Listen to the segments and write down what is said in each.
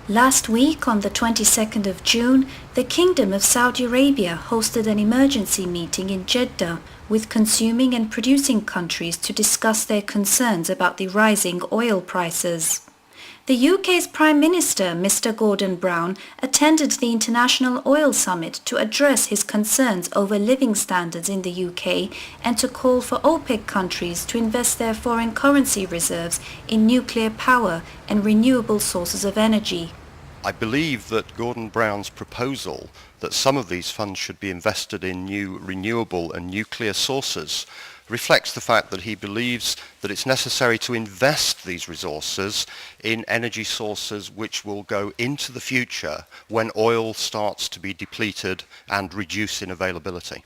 Last week, on the 22nd of June, the Kingdom of Saudi Arabia hosted an emergency meeting in Jeddah with consuming and producing countries to discuss their concerns about the rising oil prices. The UK's Prime Minister, Mr. Gordon Brown, attended the International Oil Summit to address his concerns over living standards in the UK and to call for OPEC countries to invest their foreign currency reserves in nuclear power and renewable sources of energy. I believe that Gordon Brown's proposal that some of these funds should be invested in new renewable and nuclear sources reflects the fact that he believes that it's necessary to invest these resources in energy sources which will go into the future when oil starts to be depleted and reduce in availability.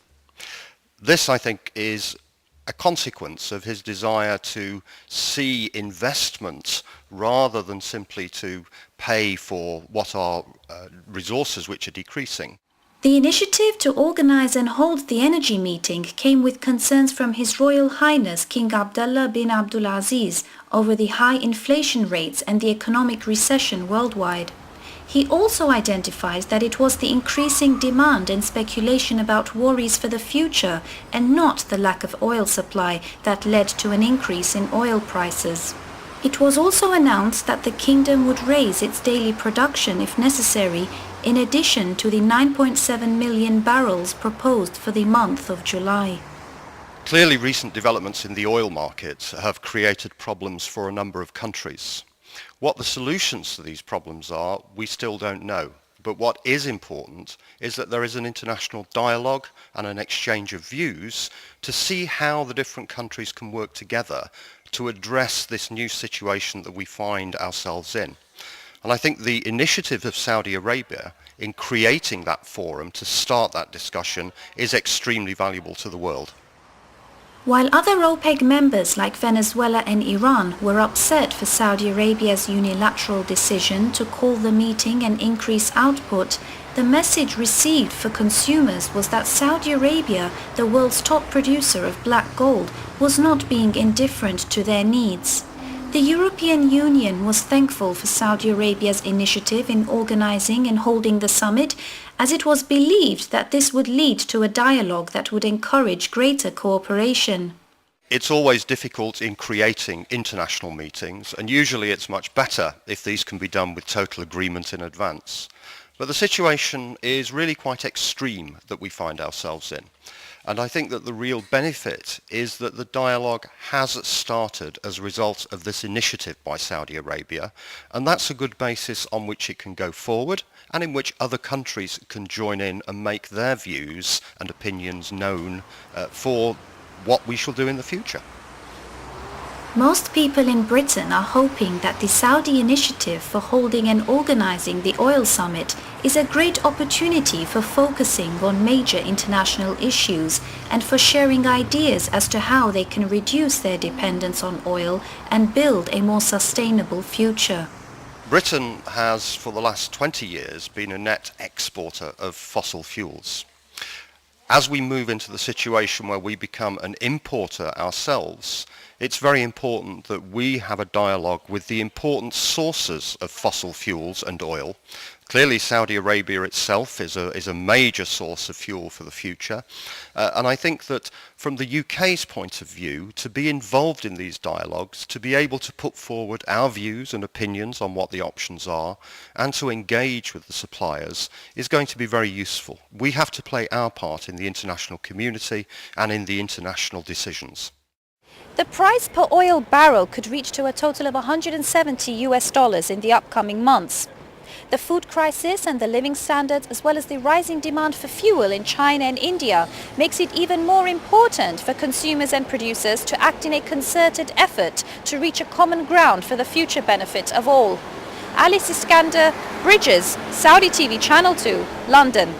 This, I think, is a consequence of his desire to see investment rather than simply to pay for what are resources which are decreasing. The initiative to organize and hold the energy meeting came with concerns from His Royal Highness King Abdullah bin Abdulaziz over the high inflation rates and the economic recession worldwide. He also identifies that it was the increasing demand and speculation about worries for the future and not the lack of oil supply that led to an increase in oil prices. It was also announced that the kingdom would raise its daily production if necessary, in addition to the 9.7 million barrels proposed for the month of July. Clearly, recent developments in the oil market have created problems for a number of countries. What the solutions to these problems are, we still don't know. But what is important is that there is an international dialogue and an exchange of views to see how the different countries can work together to address this new situation that we find ourselves in. And I think the initiative of Saudi Arabia in creating that forum to start that discussion is extremely valuable to the world. While other OPEC members like Venezuela and Iran were upset for Saudi Arabia's unilateral decision to call the meeting and increase output, the message received for consumers was that Saudi Arabia, the world's top producer of black gold, was not being indifferent to their needs. The European Union was thankful for Saudi Arabia's initiative in organizing and holding the summit, as it was believed that this would lead to a dialogue that would encourage greater cooperation. It's always difficult in creating international meetings, and usually it's much better if these can be done with total agreement in advance. But the situation is really quite extreme that we find ourselves in. And I think that the real benefit is that the dialogue has started as a result of this initiative by Saudi Arabia, and that's a good basis on which it can go forward and in which other countries can join in and make their views and opinions known for what we shall do in the future. Most people in Britain are hoping that the Saudi initiative for holding and organizing the oil summit is a great opportunity for focusing on major international issues and for sharing ideas as to how they can reduce their dependence on oil and build a more sustainable future. Britain has, for the last 20 years, been a net exporter of fossil fuels. As we move into the situation where we become an importer ourselves, it's very important that we have a dialogue with the important sources of fossil fuels and oil. Clearly, Saudi Arabia itself is a major source of fuel for the future. And I think that from the UK's point of view, to be involved in these dialogues, to be able to put forward our views and opinions on what the options are, and to engage with the suppliers is going to be very useful. We have to play our part in the international community and in the international decisions. The price per oil barrel could reach to a total of $170 in the upcoming months. The food crisis and the living standards, as well as the rising demand for fuel in China and India, makes it even more important for consumers and producers to act in a concerted effort to reach a common ground for the future benefit of all. Alice Iskander, Bridges, Saudi TV Channel 2, London.